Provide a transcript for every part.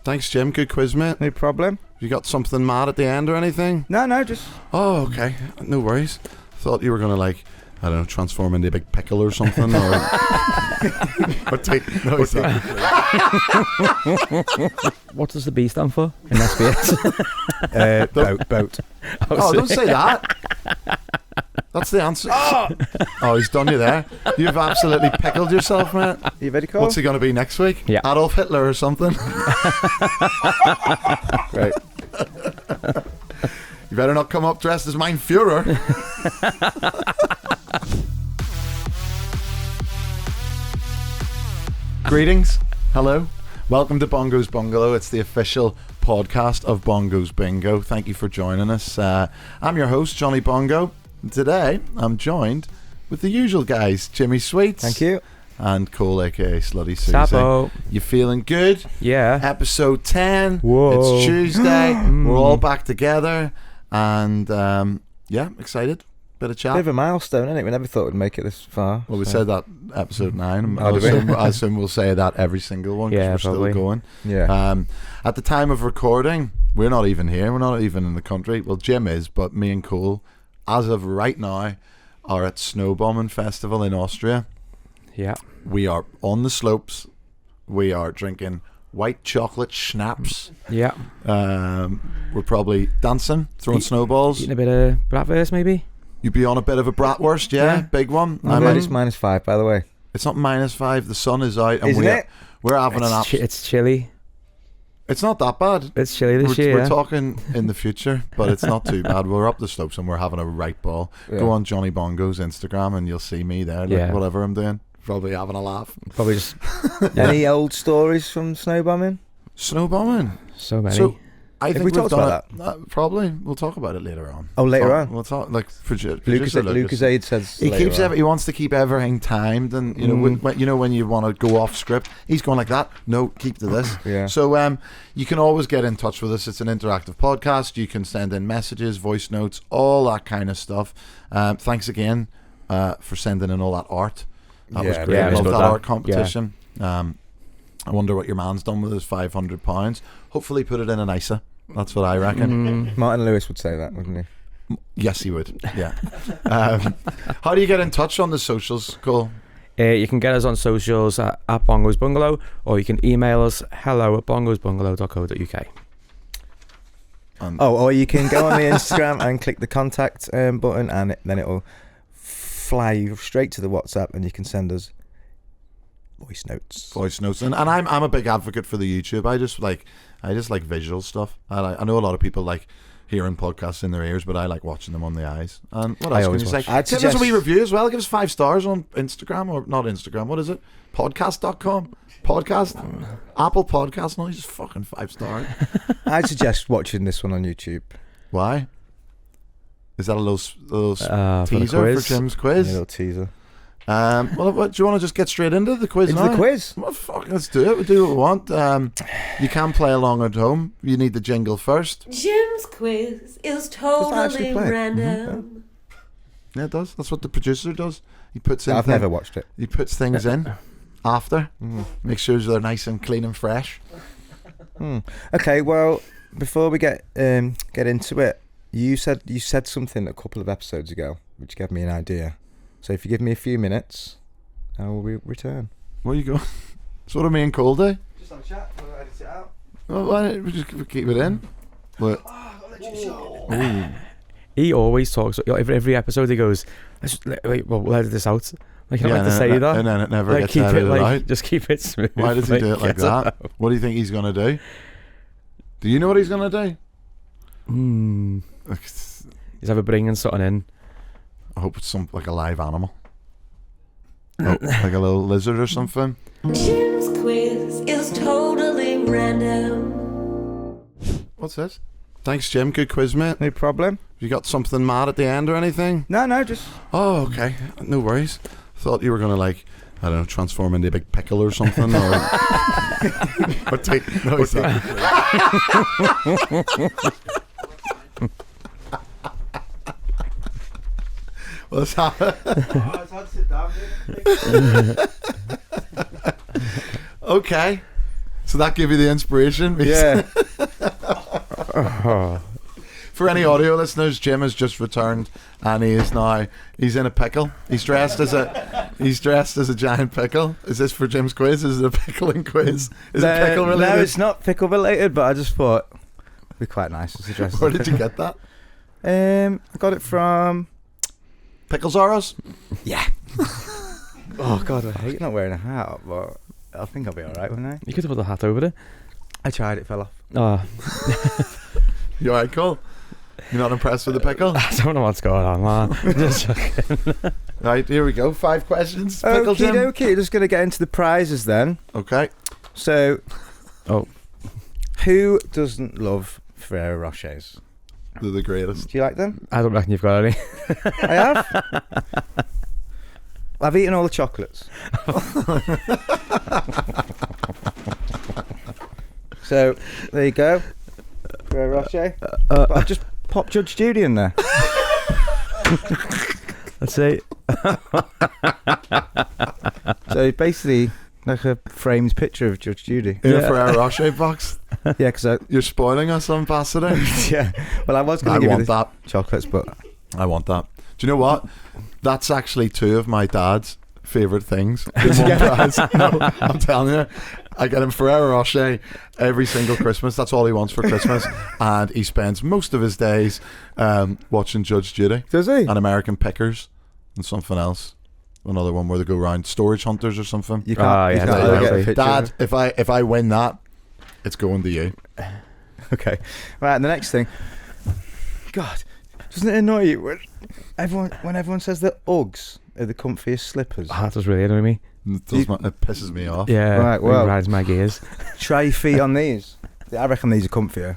Thanks, Jim. Good quiz, mate. No problem. You got something mad at the end or anything? No, just... Oh, okay. No worries. Thought you were going to, like, I don't know, transform into a big pickle or something. Or, or take... No, it's not. What does the B stand for in SBS? Boat. Oh, don't say that. That's the answer. Oh, he's done you there. You've absolutely pickled yourself, mate. You ready, Cole? What's he going to be next week? Yeah. Adolf Hitler or something? Right. You better not come up dressed as Mein Fuhrer. Greetings. Hello. Welcome to Bongo's Bungalow. It's the official podcast of Bongo's Bingo. Thank you for joining us. I'm your host, Jonny Bongo. Today, I'm joined with the usual guys, Jimmy Sweets. Thank you. And Cole, aka Slutty Susie. Sapo. You feeling good? Yeah. Episode 10. Whoa. It's Tuesday. We're all back together. And, yeah, excited. Bit of chat. Bit of a milestone, isn't it? We never thought we'd make it this far. Well, we said that episode 9. Oh, did we? I assume we'll say that every single one because Yeah, we're probably. still going. Yeah. At the time of recording, we're not even here. We're not even in the country. Well, Jim is, but me and Cole, as of right now, are at Snowbombing Festival in Austria. Yeah. We are on the slopes. We are drinking white chocolate schnapps. Yeah. We're probably dancing, throwing snowballs. Eating a bit of bratwurst, maybe. You'd be on a bit of a bratwurst, yeah? Big one. I mean, it's -5, by the way. It's not -5. The sun is out, and Isn't it? we're having an app. It's chilly. It's not that bad. It's chilly this year. We're talking in the future, but it's not too bad. We're up the slopes and we're having a right ball. Yeah. Go on Jonny Bongo's Instagram and you'll see me there. Like, Yeah. whatever I'm doing, probably having a laugh. Probably just Any old stories from snowbombing? Snowbombing. so many. So I think we we've talked done about it. Probably we'll talk about it later on. Oh, later on? We'll talk like Lucas Aid says He later keeps on. he wants to keep everything timed, and you know when you want to go off script, he's going like that. No, keep to this. Yeah. So you can always get in touch with us. It's an interactive podcast. You can send in messages, voice notes, all that kind of stuff. Thanks again for sending in all that art. That was Yeah, great. yeah, I it was love good, that that. art competition. I wonder what your man's done with his £500. Hopefully, put it in an ISA. That's what I reckon. Martin Lewis would say that, wouldn't he? Yes, he would. Yeah. How do you get in touch on the socials, Cole? You can get us on socials at Bongo's Bungalow, or you can email us hello@bongosbungalow.co.uk. Or you can go on the Instagram and click the contact button, and then it'll fly you straight to the WhatsApp, and you can send us voice notes. And I'm a big advocate for the YouTube. I just like visual stuff. I know a lot of people like hearing podcasts in their ears, but I like watching them on the eyes. And what else can you say? Give us a wee review as well. Give us 5 stars on Instagram, or not Instagram. What is it? Podcast.com? Podcast? Apple Podcasts? No, just fucking 5 stars. I'd suggest watching this one on YouTube. Why? Is that a little For the teaser quiz. for Jim's A quiz? little teaser. Well, what, do you want to just get straight into the quiz Into now? the quiz? Well, fuck, let's do it. We'll do what we want. You can play along at home. You need the jingle first. Jim's quiz is actually totally play it? random. Yeah, it does. That's what the producer does. He puts in. I've never watched it. He puts things in after. Make sure they're nice and clean and fresh. Okay, well, before we get into it, you said something a couple of episodes ago, which gave me an idea. So if you give me a few minutes, I will return. Where you go? So what do me and Cole do? Just have a chat. We'll edit it out. Well, why don't we just keep it in? What? Ooh. He always talks. Every episode he goes, "Wait, well, we'll edit this out." Like, I Yeah, like to say that, and then it never like, gets keep it edited like, out. just keep it smooth. Why does he do it like get that? out. What do you think he's gonna do? Do you know what he's gonna do? He's ever bringing something in. I hope it's like a live animal. Oh, like a little lizard or something. Jim's quiz is totally random. What's this? Thanks, Jim. Good quiz, mate. No problem. You got something mad at the end or anything? No, just... Oh, okay. No worries. Thought you were going to, like, I don't know, transform into a big pickle or something. Or, or take... No, it's not. What's that? it's hard to sit down. Okay. So So that gave you the inspiration? Yeah. For any audio listeners, Jim has just returned and he's in a pickle. He's dressed as a giant pickle. Is this for Jim's quiz? Is it a pickling quiz? Is it pickle related? No, it's not pickle related, but I just thought it'd be quite nice to dress. Where did you get that? I got it from Pickles R Us? Yeah. Oh God, I hate not wearing a hat, but I think I'll be alright, won't I? You could have put the hat over it. I tried, it fell off. Oh. You alright, Cole? You're not impressed with the pickle? I don't know what's going on, man. Just joking. Right, here we go. 5 questions. Pickle Jim. Okay, just going to get into the prizes then. Okay. So, who doesn't love Ferrero Rochers? They're the greatest. Do you like them? I don't reckon you've got any. I have. I've eaten all the chocolates. So, there you go. Ferrero Rocher. But I've just popped Judge Judy in there. Let's see. So basically, like a framed picture of Judge Judy. In a Ferrero Rocher box? Yeah, because You're spoiling us, Ambassador. yeah. Well, I was going to give you that. chocolates, but I want that. Do you know what? That's actually 2 of my dad's favourite things in one prize. No, I'm telling you. I get him Ferrero Rocher every single Christmas. That's all he wants for Christmas. And he spends most of his days watching Judge Judy. Does he? And American Pickers and something else. Another one where they go around storage hunters or something. You can't, get a picture. Dad, if I win that, it's going to you. Okay. Right, and the next thing. God, doesn't it annoy you when everyone says that Uggs are the comfiest slippers? That does really annoy me. It pisses me off. Yeah, right, well, it rides my gears. Try your feet on these. I reckon these are comfier.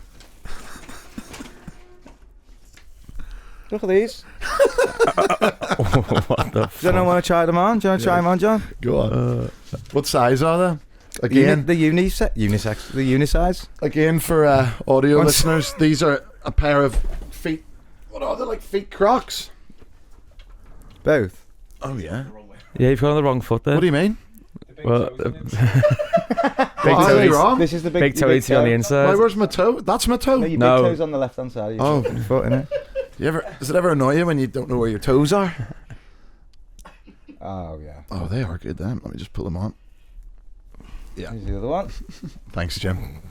Look at these. What the fuck? Do you want to try them on? Do you want to try them on, John? Go on. What size are they? Again, the unisex, the unisize. Again, for audio listeners, these are a pair of feet. What are they, like feet Crocs? Both. Oh yeah. Yeah, you've got on the wrong foot there. What do you mean? Well, Big toes. Wrong? This is the big toe on the inside. Wait, where's my toe? That's my toe. No, your No. big toe's on the left hand side. Oh. Your foot in it. Does it ever annoy you when you don't know where your toes are? Oh yeah. Oh, they are good then. Let me just pull them on. Yeah. Here's the other one. Thanks, Jim.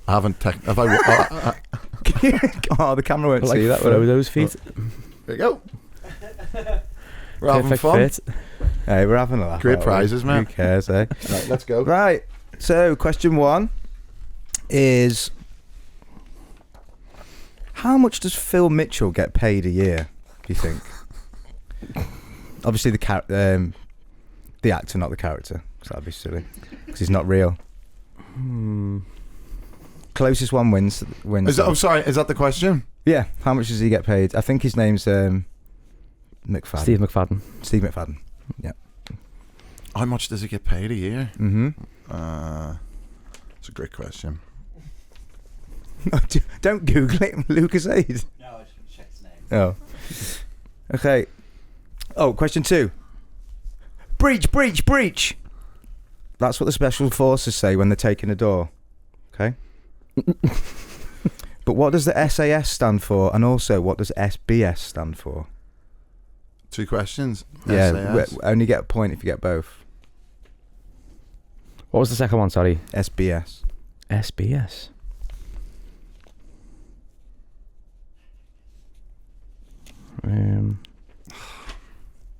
I haven't. Have I? Oh, the camera won't Like see that. throw those feet. There you go. We're having Perfect fun. fit. Hey, we're having a laugh. Great prizes, man. Who cares, eh? Right, let's go. Right. So, question 1 is: how much does Phil Mitchell get paid a year? Do you think? Obviously, the actor, not the character, because that'd be silly. Because he's not real. Closest one wins. Is that the question? Yeah. How much does he get paid? I think his name's McFadden. Steve McFadden. Steve McFadden. Yeah. How much does he get paid a year? Mm-hmm. It's a great question. Don't Google it, Lucas Aid. No, I just checked his name. Oh. Okay. Oh, question 2. Breach, breach, breach. That's what the special forces say when they're taking a door. Okay. But what does the SAS stand for, and also what does SBS stand for? 2 questions. Yeah, SAS. only get a point if you get both. What was the second one? Sorry. SBS. SBS.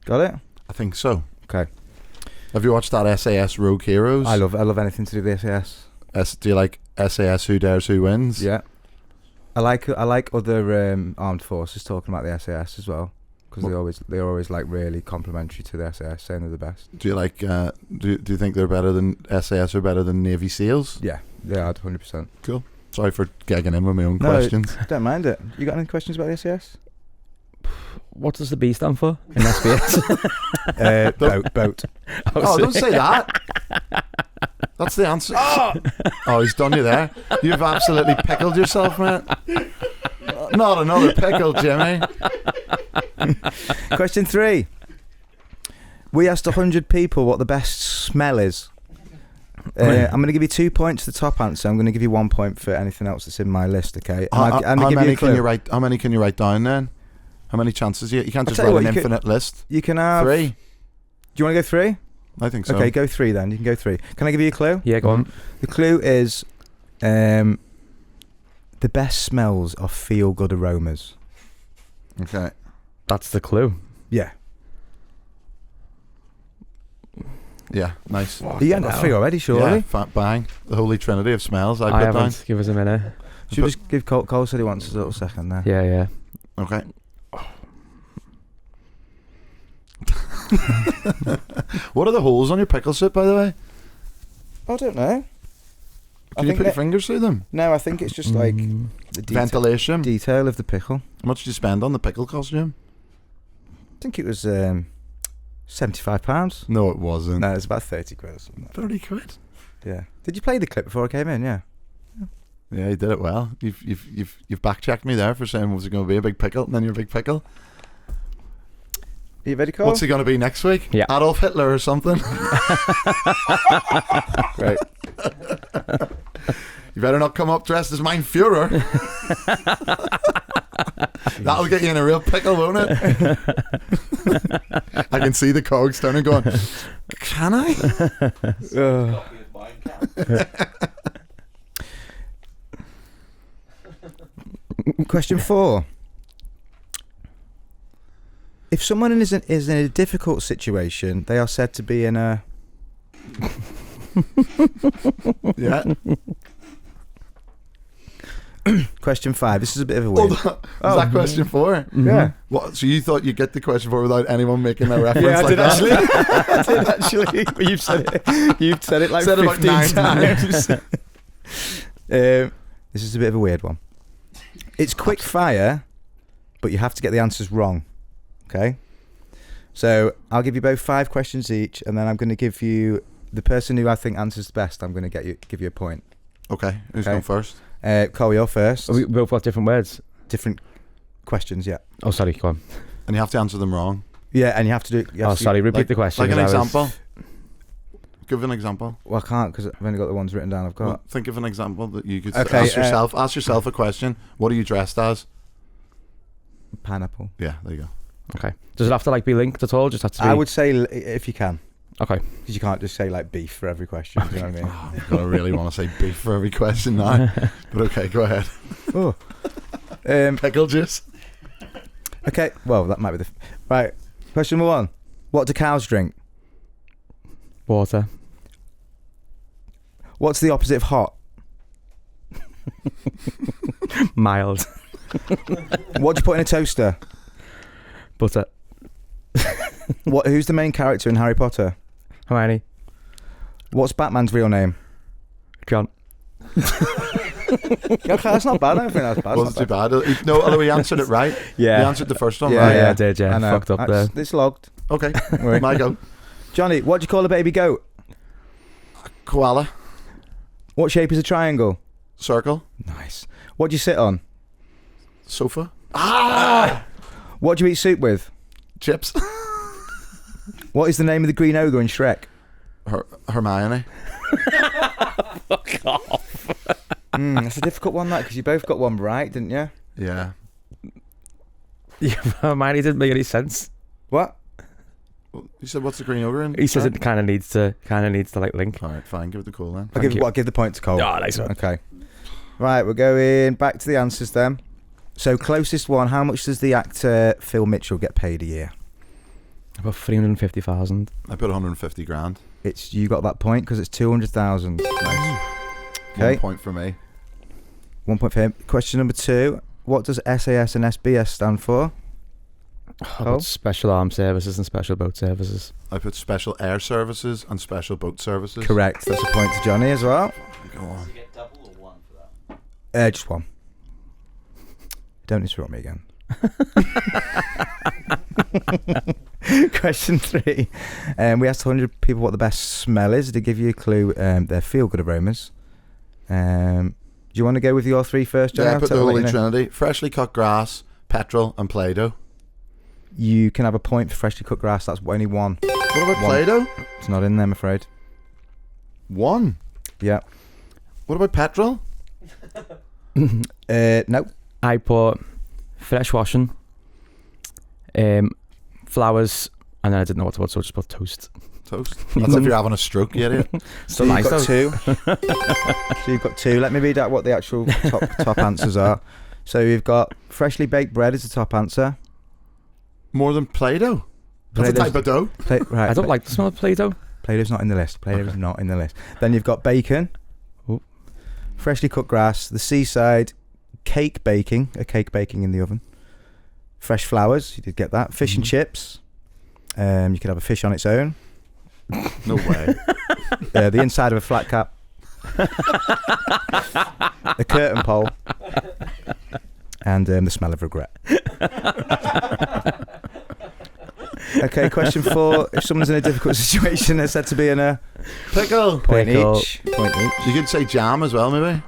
Got it? I think so. Okay. Have you watched that SAS Rogue Heroes? I love anything to do with the SAS. Do you like SAS Who Dares Who Wins? Yeah. I like other armed forces talking about the SAS as well, because they're always like really complimentary to the SAS, saying they're the best. Do you like? Do you think they're better than SAS or better than Navy SEALs? Yeah, they are 100%. Cool. Sorry for gagging in with my own questions. Don't mind it. You got any questions about the SAS? What does the B stand for in SBS? Boat. Oh, don't say that. That's the answer. Oh, he's done you there. You've absolutely pickled yourself, man. Not another pickle, Jimmy. Question 3. We asked 100 people what the best smell is. I'm going to give you 2 points for the top answer. I'm going to give you 1 point for anything else that's in my list. Okay. How many can you write down then? How many chances? You can't just write an infinite list. You can have 3. Do you want to go 3? I think so. Okay, go 3 then. You can go 3. Can I give you a clue? Yeah, go on. The clue is the best smells are feel-good aromas. Okay. That's the clue. Yeah. Yeah, nice. You ain't got 3 already, surely? Yeah, bang. The holy trinity of smells. I put down. Give us a minute. Should we just give Cole said he wants a little second there. Yeah. Okay. What are the holes on your pickle soup, by the way? I don't know. Can you put your fingers through them? No, I think it's just like the ventilation detail of the pickle. How much did you spend on the pickle costume? I think it was £75. No, it wasn't. No, it was about 30 quid or something. 30 quid? Yeah. Did you play the clip before I came in? Yeah. Yeah, you did it well. You've back-checked me there for saying was it going to be a big pickle, and then you're a big pickle. Are you ready, Cole? What's he going to be next week? Yeah. Adolf Hitler or something? Right. You better not come up dressed as Mein Führer. That'll get you in a real pickle, won't it? I can see the cogs turning going, can I? Question 4. If someone is in a difficult situation, they are said to be in a... Yeah. Question 5. This is a bit of a weird... Is that question 4? Yeah. What? So you thought you'd get the question 4 without anyone making a reference Yeah, I like did that? actually. I did actually. But you've said it. You've said it like Said 15 it about 9 times. This is a bit of a weird one. It's quick fire, but you have to get the answers wrong. Okay? So I'll give you both 5 questions each, and then I'm going to give you the person who I think answers the best. I'm going to give you a point. Okay. Who's going first? Cole, you're first. We both got different words. Different questions, yeah. Oh, sorry, go on. And you have to answer them wrong. Yeah, and you have to do... Repeat the question. Like an example. Give an example. Well, I can't because I've only got the ones written down I've got. Well, think of an example that you could Okay, ask yourself. Ask yourself a question. What are you dressed as? Pineapple. Yeah, there you go. Okay. Does it have to be linked at all? Just have to be... I would say if you can. Okay. Because you can't just say beef for every question. Do you know what I mean? I'm going to really want to say beef for every question now. But okay, go ahead. Oh. Pickle juice. Okay, well, that might be the... Right, question number 1. What do cows drink? Water. What's the opposite of hot? Mild. What do you put in a toaster? Butter. Who's the main character in Harry Potter? Hermione. What's Batman's real name? John. Okay, that's not bad. I don't think that's bad. Wasn't too bad. No, although he answered it right. Yeah. He answered the first one Yeah, right. Yeah, I did, yeah. I know. Fucked up there. It's logged. Okay, my go. Johnny, what do you call a baby goat? Koala. What shape is a triangle? Circle. Nice. What do you sit on? Sofa. What do you eat soup with? Chips. What is the name of the green ogre in Shrek? Hermione. Fuck off. That's a difficult one, that, because you both got one right, didn't you? Yeah. Hermione didn't make any sense. What? You said what's the green ogre in? He says it kind of needs to link. All right, fine. Give it the call then. I'll give the point to Cole. Oh, nice one. Okay. Right, we're going back to the answers then. So closest one, how much does the actor Phil Mitchell get paid a year? About 350,000. I put 150 grand. You got that point because it's 200,000. Nice. Okay. 1 point for me. 1 point for him. Question number 2. What does SAS and SBS stand for? Special Armed Services and Special Boat Services. I put Special Air Services and Special Boat Services. Correct. That's a point to Johnny as well. Go on. Does he get double or 1 for that? Just 1. Don't interrupt me again. Question 3. We asked 100 people what the best smell is. To give you a clue, they're feel-good aromas. Do you want to go with your 3 first, Johnny? Yeah, I put the Holy Trinity. Freshly cut grass, petrol and Play-Doh. You can have a point for freshly cut grass. That's only 1. What about Play-Doh? It's not in there, I'm afraid. 1. Yeah. What about petrol? No. I put fresh washing, flowers, and then I didn't know what to put, so I just put toast. Toast. That's if you're having a stroke, you idiot. So you've got 2. So you've got 2. Let me read out what the actual top answers are. So you've got freshly baked bread is the top answer. More than Play-Doh? That's a type of dough. Right. I don't like the smell of Play-Doh. Play-Doh's not in the list. Play-Doh's not in the list. Then you've got bacon, freshly cut grass, the seaside, cake baking in the oven, fresh flowers, you did get that, fish and chips, you could have a fish on its own. No way. The inside of a flat cap, a curtain pole, and the smell of regret. Okay, question 4. If someone's in a difficult situation, they're said to be in a pickle. Point each. You could say jam as well, maybe.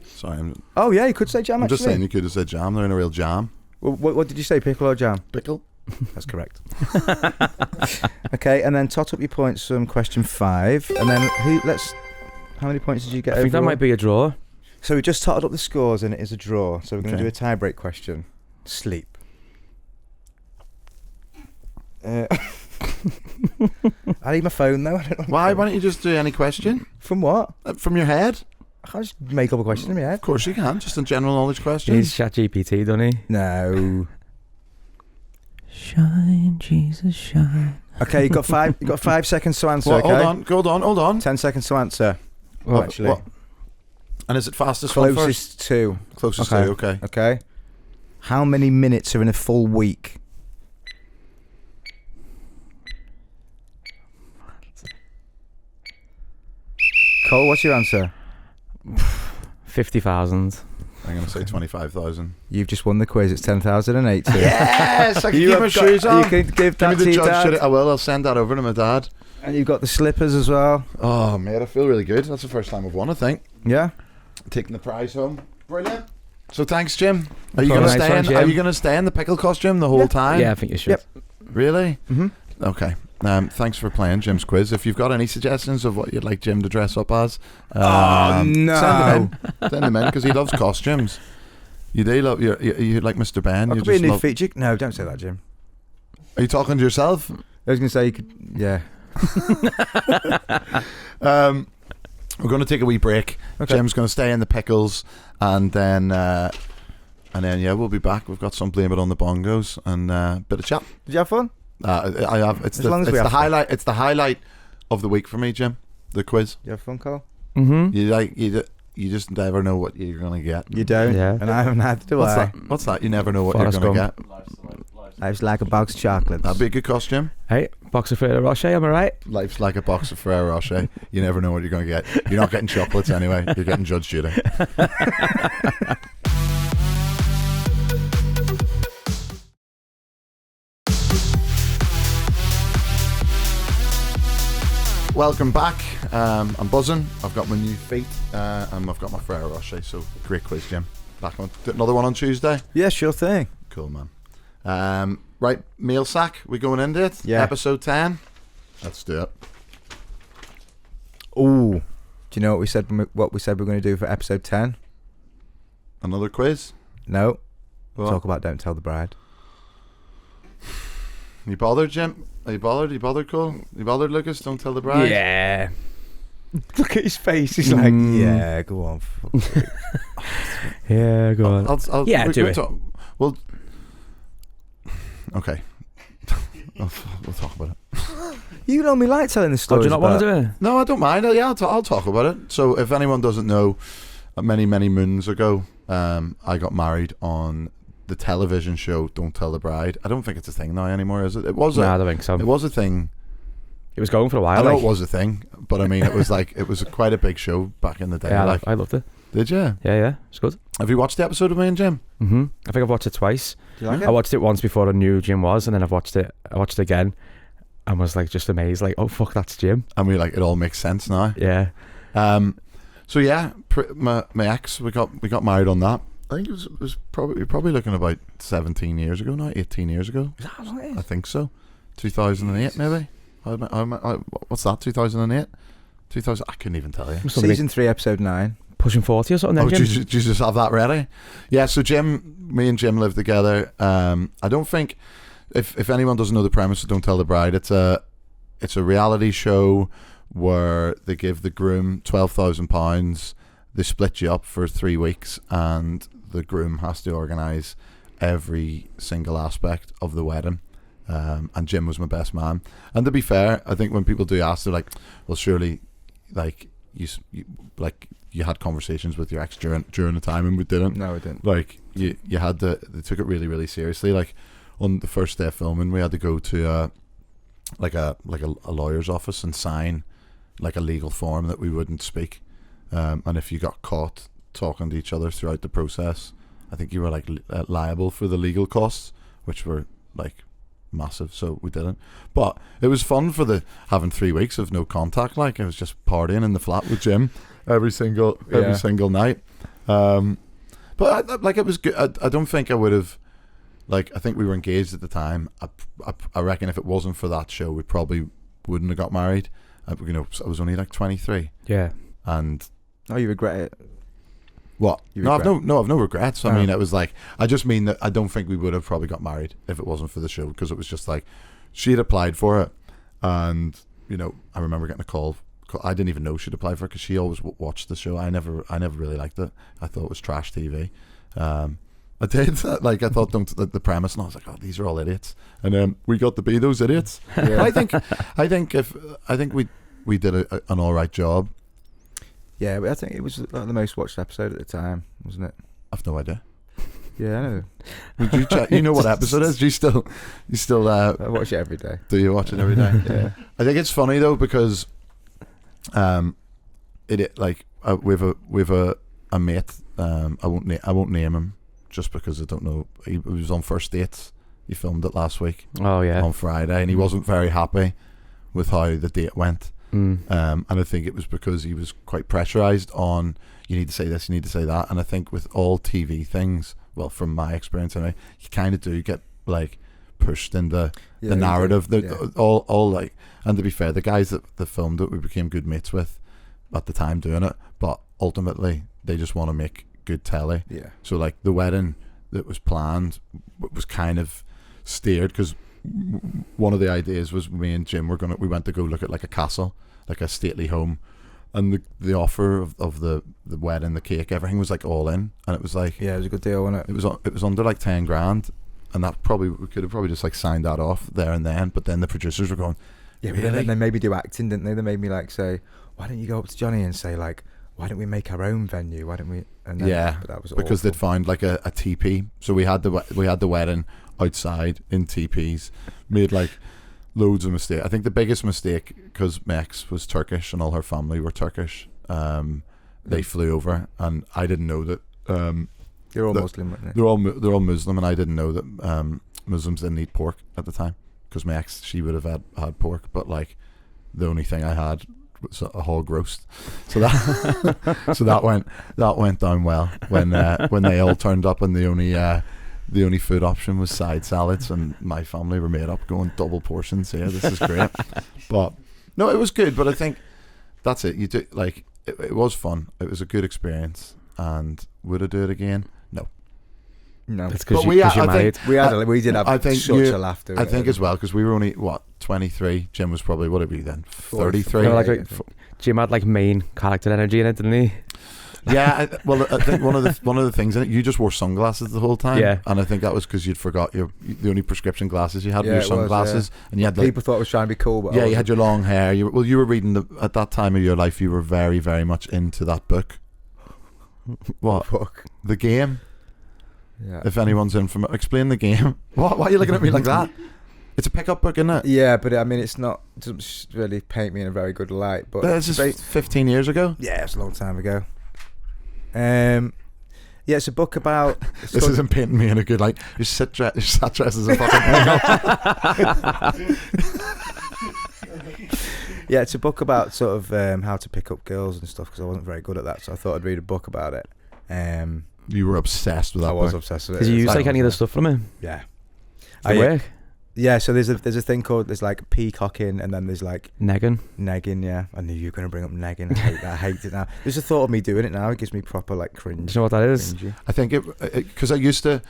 Sorry. Oh yeah, you could say jam. I'm just saying you could have said jam. They're in a real jam. Well, what did you say, pickle or jam? Pickle. That's correct. Okay, and then tot up your points from question 5, and then how many points did you get? I think that might be a draw. So we just totted up the scores, and it is a draw. So we're going to do a tie-break question. Sleep. I need my phone though. I don't know. Why don't you just do any question? From what? From your head? I can't just make up a question in my head. Of course you can. Just a general knowledge question. He's ChatGPT, doesn't he? No. Shine, Jesus, shine. Okay, you got 5 seconds to answer. Well, okay? Hold on. 10 seconds to answer. What, actually. what? And is it fastest one first? Closest to. Closest to. Okay. Okay. How many minutes are in a full week? Cole, what's your answer? 50,000. I'm going to say 25,000. You've just won the quiz. It's 10,080. Yes! I can give my shoes on. You can give that me the to your judge. dad. I will. I'll send that over to my dad. And you've got the slippers as well. Oh, mate, I feel really good. That's the first time I've won, I think. Yeah? Taking the prize home. Brilliant. So thanks, Jim. Are you going to stay in? Are you going to stay in the pickle costume the whole time? Yeah, I think you should. Yep. Really? Mm-hmm. Okay. Thanks for playing Jim's quiz. If you've got any suggestions of what you'd like Jim to dress up as, no, send them in because he loves costumes. You do love you like Mr. Ben. Could be a new feature. No, don't say that, Jim. Are you talking to yourself? I was going to say you could. Yeah. We're going to take a wee break. Okay. Jim's going to stay in the pickles, and then yeah, we'll be back. We've got some Blame It on the Bongos and a bit of chat. Did you have fun? I have. It's the highlight. It's the highlight of the week for me, Jim. The quiz. You have fun, Cole? Mm-hmm. You just never know what you're gonna get. You don't. Yeah. And I haven't had to. What's that? You never know what you're gonna get. Life's like a box of chocolates. That'd be a good costume. Hey, box of Ferrero Rocher. Am I right? Life's like a box of Ferrero Rocher. You never know what you're gonna get. You're not getting chocolates anyway. You're getting Judge Judy. Welcome back. I'm buzzing. I've got my new feet and I've got my Ferrero Rocher. So great quiz, Jim. Back on another one on Tuesday. Yeah, sure thing. Cool, man. Right, meal sack. We going into it? Yeah. Episode 10. Let's do it. Ooh. Do you know what we said? What we said we're going to do for episode 10? Another quiz? No. What? Talk about Don't Tell the Bride. You bothered, Jim? Are you bothered? You bothered, Cole? You bothered, Lucas? Don't Tell the Bride? Yeah. Look at his face. He's like, yeah, go on. Yeah, go on. I'll do it. Well, okay. We'll talk about it. You know me like telling the stories. Do you not want to do it? No, I don't mind. Yeah, I'll talk about it. So if anyone doesn't know, many moons ago, I got married on the television show Don't Tell the Bride. I don't think it's a thing now anymore, is it? It was. I don't think so. It was a thing. It was going for a while. I know it was a thing, but I mean, it was quite a big show back in the day. Yeah, I loved it. Did you? Yeah, it's good. Have you watched the episode of me and Jim? Mm-hmm. I think I've watched it twice. Do you like it? I watched it once before I knew Jim was, and then I watched it again, and was like just amazed, like, oh fuck, that's Jim. And we like it all makes sense now. Yeah. So yeah, my ex, we got married on that. I think it was probably looking about 17 years ago now, 18 years ago. Is that how long it is? I think so. 2008 maybe. What's that? 2008? 2000. I couldn't even tell you. Season 3, episode 9. Pushing 40 or something. Oh, Jim? do you just have that ready? Yeah. So me and Jim live together. I don't think if anyone doesn't know the premise, Don't Tell the Bride. It's a reality show where they give the groom £12,000. They split you up for 3 weeks, and the groom has to organise every single aspect of the wedding. And Jim was my best man. And to be fair, I think when people do ask, they're like, "Well, surely, like you had conversations with your ex during the time," and we didn't. No, we didn't. Like you had to. They took it really, really seriously. Like on the first day of filming, we had to go to a lawyer's office and sign like a legal form that we wouldn't speak. And if you got caught talking to each other throughout the process, I think you were like liable for the legal costs, which were like massive. So we didn't. But it was fun for having 3 weeks of no contact. Like, I was just partying in the flat with Jim every single night. But it was good. I don't think I would have. Like, I think we were engaged at the time. I reckon if it wasn't for that show, we probably wouldn't have got married. I was only like 23. Yeah. And you regret it? What? I've no regrets. I mean, it was like, I just mean that I don't think we would have probably got married if it wasn't for the show, because it was just like, she had applied for it, and I remember getting a call. I didn't even know she'd applied for it because she always watched the show. I never really liked it. I thought it was trash TV. I did. Like, I thought the premise, and I was like, oh, these are all idiots. And then we got to be those idiots. Yeah. I think we did an all right job. Yeah, but I think it was like the most watched episode at the time, wasn't it? I've no idea. Yeah, I know. Would you check? You know what episode it is? Do you still I watch it every day. Do you watch it every day? Yeah. I think it's funny though, because we've a mate. I won't name him just because I don't know. He was on First Dates. He filmed it last week. Oh yeah. On Friday, and he wasn't very happy with how the date went. And I think it was because he was quite pressurized on, you need to say this, you need to say that. And I think with all TV things, well, from my experience anyway, you kind of do get like pushed into the narrative. All like, and to be fair, the guys that filmed it, we became good mates with at the time doing it, but ultimately they just want to make good telly. Yeah. So like the wedding that was planned was kind of steered, because one of the ideas was me and Jim we went to go look at like a castle, like a stately home, and the offer of the wedding, the cake, everything was like all in, and it was like, yeah, it was a good deal, wasn't it? It was under like 10 grand, and that we could have probably just like signed that off there and then, but then the producers were going, yeah, really? Then they made me do acting, didn't they? They made me like say, why don't you go up to Jonny and say like, why don't we make our own venue? Why don't we? And then, yeah, but that was because awful. they'd found like a teepee, so we had the wedding outside in teepees, made like loads of mistakes. I think the biggest mistake, because my ex was Turkish and all her family were Turkish, they flew over, and I didn't know that they're all Muslim, weren't they? They're all Muslim, and I didn't know that Muslims didn't eat pork at the time, because my ex, she would have had pork, but like the only thing I had was a hog roast, so that went down well when they all turned up, and the only food option was side salads, and my family were made up going double portions here. This is great. But no, it was good. But I think that's it. You do like it was fun. It was a good experience. And would I do it again? No. It's because you're married. We did have such a laugh doing it. I think as well, because we were only 23. Jim was probably, what did we then? 33. Jim had like main character energy in it, didn't he? Yeah, I think one of the things in it, you just wore sunglasses the whole time. Yeah. And I think that was because you'd forgot the only prescription glasses you had were your sunglasses, and you had people thought I was trying to be cool, but you had your long hair. You were reading at that time of your life. You were very, very much into that book. What book? The Game. Yeah. If anyone's in from it, explain The Game. What? Why are you looking at me like that? It's a pickup book, isn't it? Yeah, but I mean, it doesn't really paint me in a very good light. But this is 15 years ago. Yeah, it's a long time ago. Yeah, it's a book about. This isn't painting me in a good light. Your set dress is a fucking pickup. Yeah, it's a book about sort of how to pick up girls and stuff, because I wasn't very good at that, so I thought I'd read a book about it. You were obsessed with that book. I was obsessed with it. Did you use like any of the stuff from it? Yeah. Did it work? Yeah, so there's a thing called, there's like peacocking, and then there's like Negging. Yeah. I knew you were going to bring up negging. I hate that. I hate it now. There's a thought of me doing it now. It gives me proper like cringe. Do you know what that is? Cringy. I think because I used to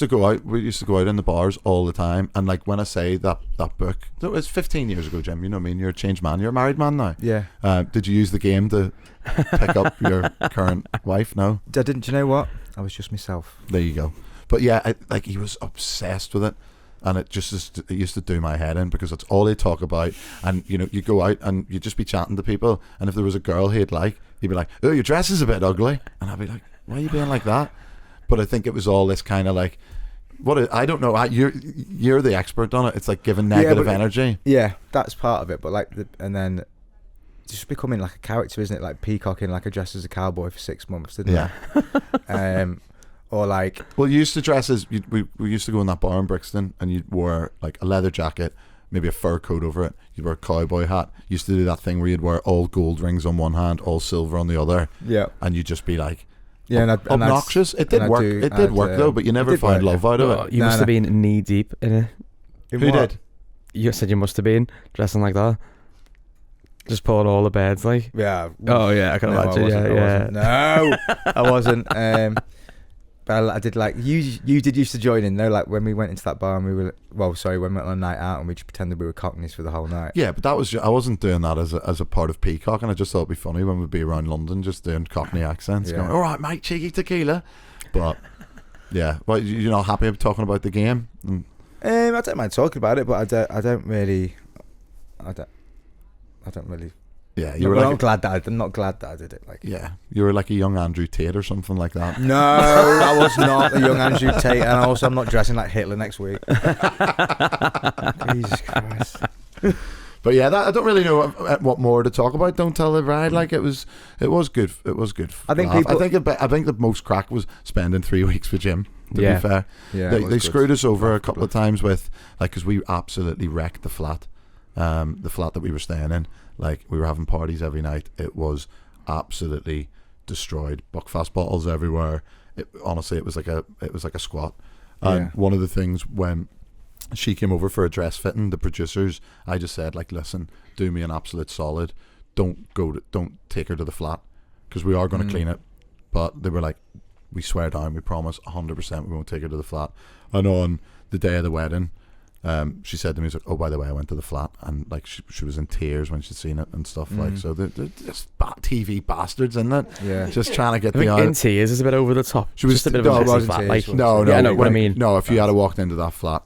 go out. We used to go out in the bars all the time, and like when I say that book, it was 15 years ago, Jim. You know what I mean? You're a changed man. You're a married man now. Yeah. Did you use the game to pick up your current wife? No. I didn't. Do you know what? I was just myself. There you go. But yeah, like he was obsessed with it, and it used to do my head in, because it's all they talk about. And you know, you go out and you just be chatting to people, and if there was a girl he'd be like, "Oh, your dress is a bit ugly," and I'd be like, "Why are you being like that?" But I think it was all this kind of like, I don't know. You're the expert on it. It's like giving negative energy. Yeah, that's part of it. But like, and then just becoming like a character, isn't it? Like peacocking, like I dressed as a cowboy for 6 months, didn't I? Or like, well, you used to dress as we used to go in that bar in Brixton, and you wore like a leather jacket, maybe a fur coat over it. You'd wear a cowboy hat. You used to do that thing where you'd wear all gold rings on one hand, all silver on the other. Yeah, and you'd just be like, yeah, obnoxious. It did work. It did work though, but you never found love out of it. You must have been knee deep in it. Who did? You said you must have been dressing like that. Just pulling all the beds, like. Yeah. Oh yeah, I can imagine. Yeah. No, I wasn't. But I did like you did used to join in though, like when we went into that bar and we were when we went on a night out and we just pretended we were Cockneys for the whole night. Yeah, but that was I wasn't doing that as a part of Peacock, and I just thought it'd be funny when we'd be around London just doing Cockney accents, going, "All right, mate, cheeky tequila." But yeah, well, you're not happy talking about the game? I don't mind talking about it, but I don't really. Yeah, I'm not glad that I did it. Like, yeah, you were like a young Andrew Tate or something like that. No, I was not a young Andrew Tate, and also I'm not dressing like Hitler next week. Jesus Christ. But yeah, I don't really know what more to talk about. Don't Tell the Bride. Like it was good. It was good. I think the most crack was spending 3 weeks with Jim. To be fair, yeah, they screwed us over a couple of times with because we absolutely wrecked the flat that we were staying in. Like we were having parties every night. It was absolutely destroyed. Buckfast bottles everywhere. Honestly, it was like a squat. And one of the things when she came over for a dress fitting, the producers, I just said like, listen, do me an absolute solid. Don't take her to the flat because we are going to clean it. But they were like, we swear down, we promise 100% we won't take her to the flat. And on the day of the wedding, she said to me, like, "Oh, by the way, I went to the flat," and like she was in tears when she'd seen it and stuff. Like, so they're just TV bastards, isn't it? Yeah, just trying to get I think in tears is a bit over the top. She was just a bit of a messy flat. Like, no, I know what I mean. No, if you had walked into that flat,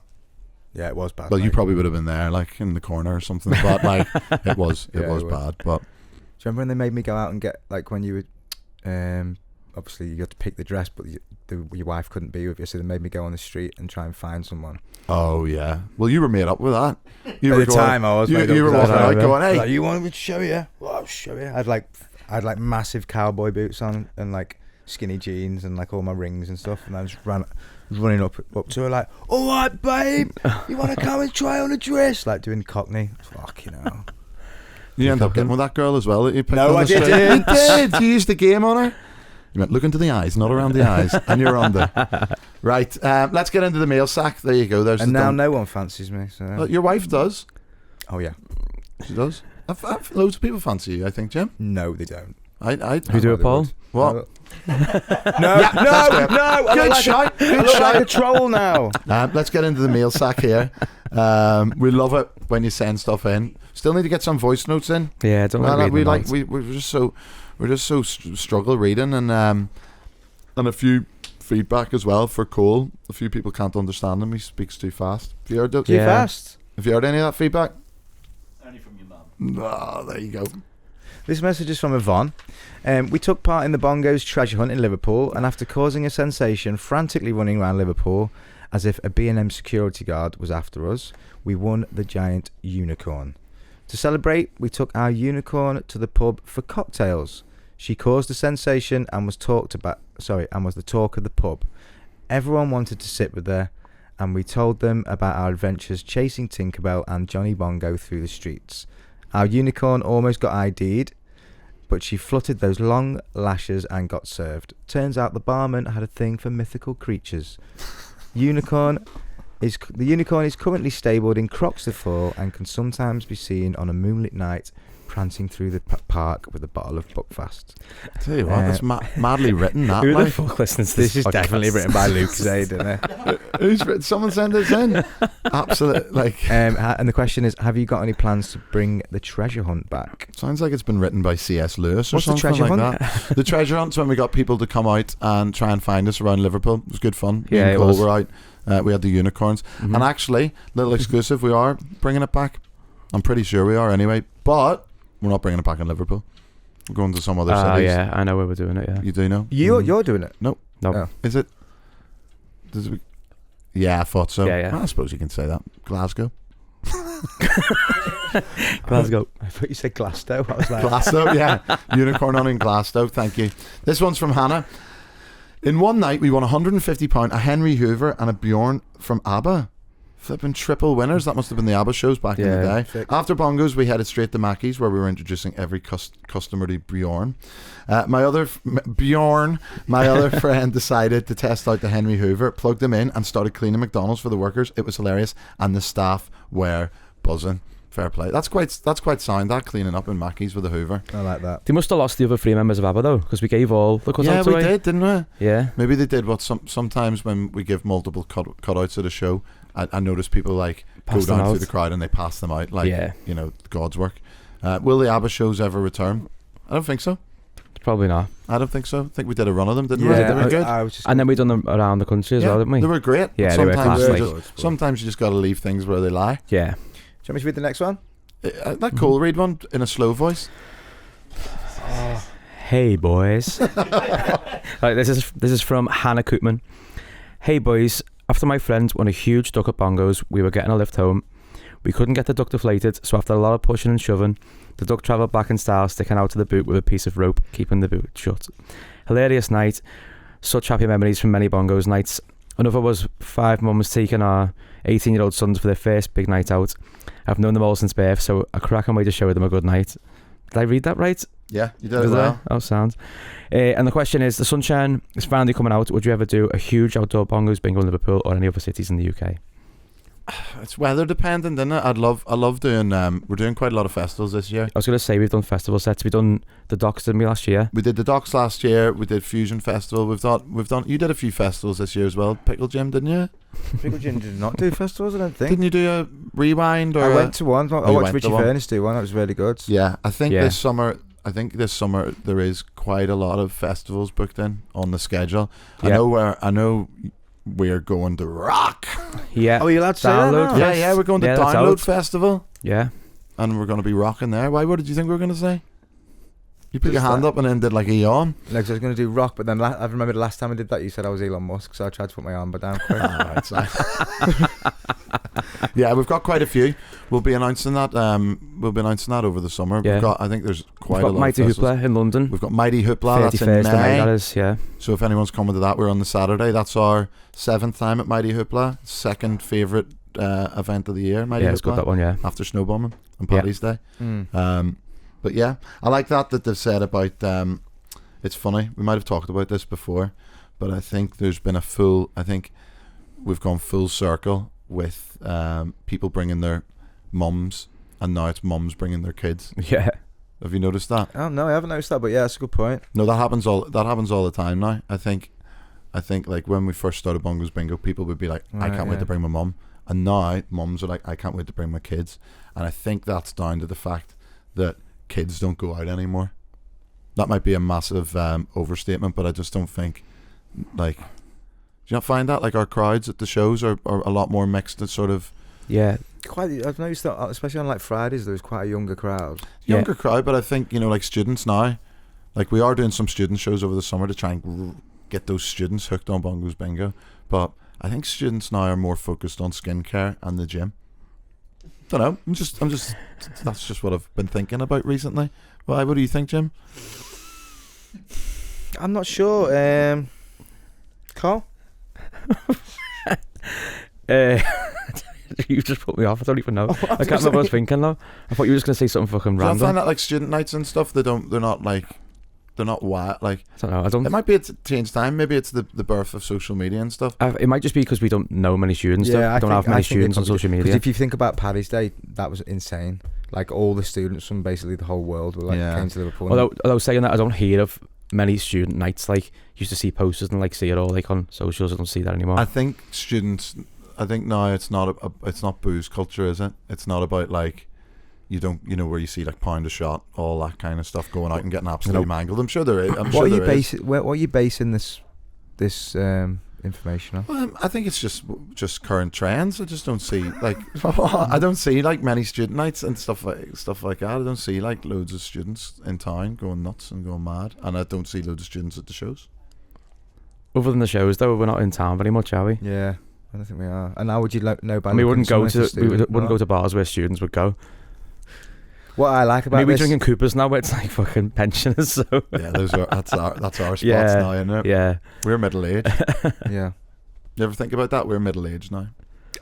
yeah, it was bad. Well, you probably would have been there, like in the corner or something. But like, it was bad. But do you remember when they made me go out and get like when you would, obviously you had to pick the dress, but your wife couldn't be with you, so they made me go on the street and try and find someone. Oh yeah, well you were made up with that. At the time I was. You were walking out going, "Hey, like, you want me to show you? Well, I'll show you." I had like massive cowboy boots on and like skinny jeans and like all my rings and stuff, and I just running up to her like, "All right, babe, you want to come and try on a dress?" Like doing Cockney. Fuck, you know. You end up getting with that girl as well that you picked No, on I the didn't. You did. You used the game on her. You went, look into the eyes, not around the eyes, and you're on there. Right, let's get into the mail sack. There you go. And now no one fancies me. So. Well, your wife does. Oh yeah, she does. Loads of people fancy you, I think, Jim. No, they don't. You do it, Paul? What? No. Good shot. Good shot. Like a troll now. Let's get into the mail sack here. We love it when you send stuff in. Still need to get some voice notes in. Yeah, don't we're just so struggle reading and a few feedback as well for Cole. A few people can't understand him. He speaks too fast. Have you heard that? Too fast? Have you heard any of that feedback? Only from your mum. Oh, there you go. This message is from Yvonne. We took part in the Bongo's treasure hunt in Liverpool, and after causing a sensation, frantically running around Liverpool as if a B&M security guard was after us, we won the giant unicorn. To celebrate, we took our unicorn to the pub for cocktails. She caused a sensation and was the talk of the pub. Everyone wanted to sit with her, and we told them about our adventures chasing Tinkerbell and Jonny Bongo through the streets. Our unicorn almost got ID'd, but she fluttered those long lashes and got served. Turns out the barman had a thing for mythical creatures. Unicorn The unicorn is currently stabled in Croxteth Hall and can sometimes be seen on a moonlit night prancing through the park with a bottle of Buckfast. Tell you what, that's madly written. That Who like. the fuck listens to This this is definitely written by Luke Zaid, isn't it? Who's written? Someone send this in. Absolutely. Like. And the question is, have you got any plans to bring the treasure hunt back? Sounds like it's been written by C.S. Lewis or What's the something treasure like hunt? that. The treasure hunt's when we got people to come out and try and find us around Liverpool. It was good fun. Me Yeah, and it Cole was. were out. We had the unicorns. Mhm. And actually, little exclusive, we are bringing it back. I'm pretty sure we are anyway. But we're not bringing it back in Liverpool. We're going to some other cities. Yeah, I know where we're doing it. Yeah. You do know? You're doing it? No. Oh. Is it? Yeah, I thought so. Yeah. I suppose you can say that. Glasgow. Glasgow. I thought you said Glasgow. I was like, Glasgow, yeah. Unicorn on in Glasgow, thank you. This one's from Hannah. In one night, we won £150, a Henry Hoover and a Bjorn from ABBA. Flipping triple winners. That must have been the ABBA shows back in the day. Sick. After Bongos, we headed straight to Mackey's, where we were introducing every customer to Bjorn. My other friend decided to test out the Henry Hoover, plugged him in, and started cleaning McDonald's for the workers. It was hilarious, and the staff were buzzing. Fair play. That's quite sound. That cleaning up in Mackey's with the Hoover. I like that. They must have lost the other 3 members of ABBA though, because we gave all the cutouts Yeah, we away. did, didn't we? Yeah. Maybe they did what sometimes when we give multiple cutouts at a show, I notice people like Pass go them down out. through the crowd and they pass them out like Yeah. God's work. Will the ABBA shows ever return? I don't think so. Probably not. I don't think so. I think we did a run of them, didn't we? Yeah, They were good. I was just And then we done them around the country as well, didn't we? They were great. Yeah, they were sometimes class, you like- just, sometimes you just got to leave things where they lie. Yeah. Do you want me to read the next one? That cool. Read one in a slow voice. Hey boys. Right, this is from Hannah Koopman. Hey boys, after my friend won a huge duck at Bongos, we were getting a lift home. We couldn't get the duck deflated, so after a lot of pushing and shoving, the duck travelled back in style, sticking out of the boot with a piece of rope, keeping the boot shut. Hilarious night. Such happy memories from many Bongos nights. Another was 5 mums taking our 18-year-old sons for their first big night out. I've known them all since birth, so a cracking way to show them a good night. Did I read that right? Yeah, you did it well. Oh, sound. And the question is, the sunshine is finally coming out. Would you ever do a huge outdoor Bongos bingo in Liverpool or any other cities in the UK? It's weather dependent, isn't it? I love doing. We're doing quite a lot of festivals this year. I was going to say we've done festival sets. We've done the Docks, didn't we, last year? We did the Docks last year. We did Fusion Festival. We've done. You did a few festivals this year as well, Pickle Jim, didn't you? Pickle Gin did not do festivals, I don't think. Didn't you do a Rewind or? I went to one. I you watched went Richie to one? Furness do one. That was really good. Yeah, I think Yeah. this summer there is quite a lot of festivals booked in on the schedule. Yeah. I know we're going to Rock. Yeah. Oh, are you allowed to say that Download now? Fest. Yeah, we're going to Yeah, that's Download out. Festival, Yeah. and we're going to be rocking there. Why? What did you think we were going to say? You put Just your hand that. up and then did like a yawn. Like, I was going to do rock, but then I remember the last time I did that, you said I was Elon Musk, so I tried to put my arm down quick. Alright, so. Yeah, we've got quite a few. We'll be announcing that. Over the summer. Yeah. I think there's quite We've a got lot. Mighty of festivals. Hoopla in London. We've got Mighty Hoopla. That's in 31st of May, May. that is, yeah. So if anyone's coming to that, we're on the Saturday. That's our 7th time at Mighty Hoopla. Second favourite event of the year. Mighty Yeah, Hoopla. it's got that one, yeah. After snowbombing on Yeah. Paddy's Day. Mm. But yeah, I like that they've said about. It's funny. We might have talked about this before, but I think there's been I think we've gone full circle with people bringing their mums, and now it's mums bringing their kids. Yeah. Have you noticed that? Oh, no, I haven't noticed that, but yeah, that's a good point. No, that happens all the time now. I think like when we first started Bongos Bingo, people would be like, I Right, can't wait yeah. to bring my mum, and now mums are like, I can't wait to bring my kids, and I think that's down to the fact that kids don't go out anymore. That might be a massive overstatement, but I just don't think, like, do you not find that like our crowds at the shows are a lot more mixed and sort of Yeah. I've noticed that, especially on like Fridays, there's quite a younger crowd. younger crowd, but I think, like students now, like we are doing some student shows over the summer to try and get those students hooked on Bongos Bingo, but I think students now are more focused on skincare and the gym. Don't know. I'm just. That's just what I've been thinking about recently. Why? What do you think, Jim? I'm not sure. Carl? You just put me off. I don't even know. I can't remember what I was thinking though. I thought you were just going to say something fucking Do you not random. find that like student nights and stuff? They're not they're not wild. Like, I don't know. It might be it's changed time. Maybe it's the birth of social media and stuff. It might just be because we don't know many students. Yeah, We don't have many students on social media. Because if you think about Paddy's Day, that was insane. Like all the students from basically the whole world were came to Liverpool. Although saying that, I don't hear of many student nights. Like, used to see posters and like see it all like on socials. I don't see that anymore. I think now it's not booze culture, is it? It's not about like you know where you see like pound a shot, all that kind of stuff going out and getting absolutely mangled. I'm sure there is. What are you basing this information on? Well, I think it's just current trends. I just don't see like I don't see like many student nights and stuff like that. I don't see like loads of students in town going nuts and going mad, and I don't see loads of students at the shows. Other than the shows, though, we're not in town very much, are we? Yeah, I don't think we are. And how would you know? We wouldn't go to bars where students would go. What I like about we're drinking Coopers now, where it's like fucking pensioners. So yeah, that's our spots now, isn't it? Yeah, we're middle aged. Yeah, you ever think about that? We're middle aged now.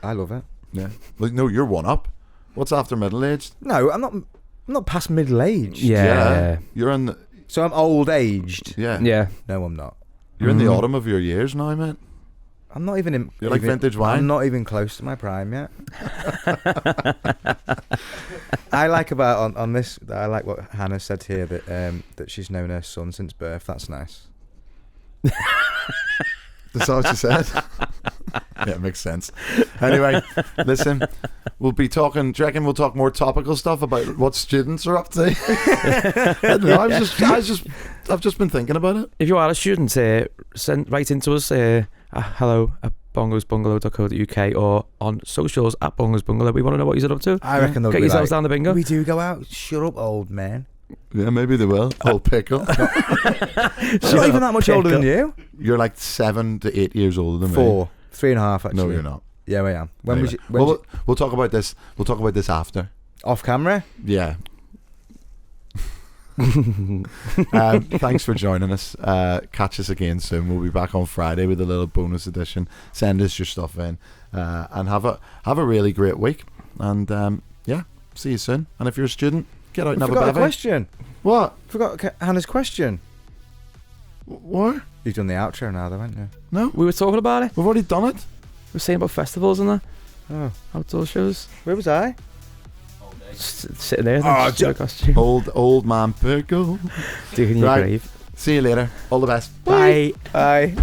I love it. Yeah, well, no, you're one up. What's after middle aged? No, I'm not past middle aged. Yeah, you're in. So I'm old aged. Yeah. No, I'm not. You're in the autumn of your years now, mate. I'm not even in. You're like vintage wine. I'm not even close to my prime yet. I like about on this. I like what Hannah said here that she's known her son since birth. That's nice. That's all she said. Yeah, it makes sense. Anyway, listen, we'll be talking. Do you reckon we'll talk more topical stuff about what students are up to? I don't know. I've just been thinking about it. If you are a student, write into us. Hello at bongosbungalow.co.uk or on socials at bongosbungalow. We want to know what you're up to. I reckon they'll get yourselves down the bingo. We do go out. Shut up, old man. Yeah, maybe they will. Old pickle. I'm not even that much older than you. You're like 7 to 8 years older than me. 3.5 actually. No, you're not. Yeah, I am. We'll talk about this. We'll talk about this after. Off camera? Yeah. Thanks for joining us. Catch us again soon. We'll be back on Friday with a little bonus edition. Send us your stuff in, and have a really great week. And yeah, see you soon. And if you're a student, get out and have a bevy. Question. What? Forgot Hannah's question. What? You've done the outro now, though, haven't you? No, we were talking about it. We've already done it. We were saying about festivals and that. Oh, outdoor shows. Where was I? Sitting there. Old man pickle. Digging your grave. See you later. All the best. Bye. Bye.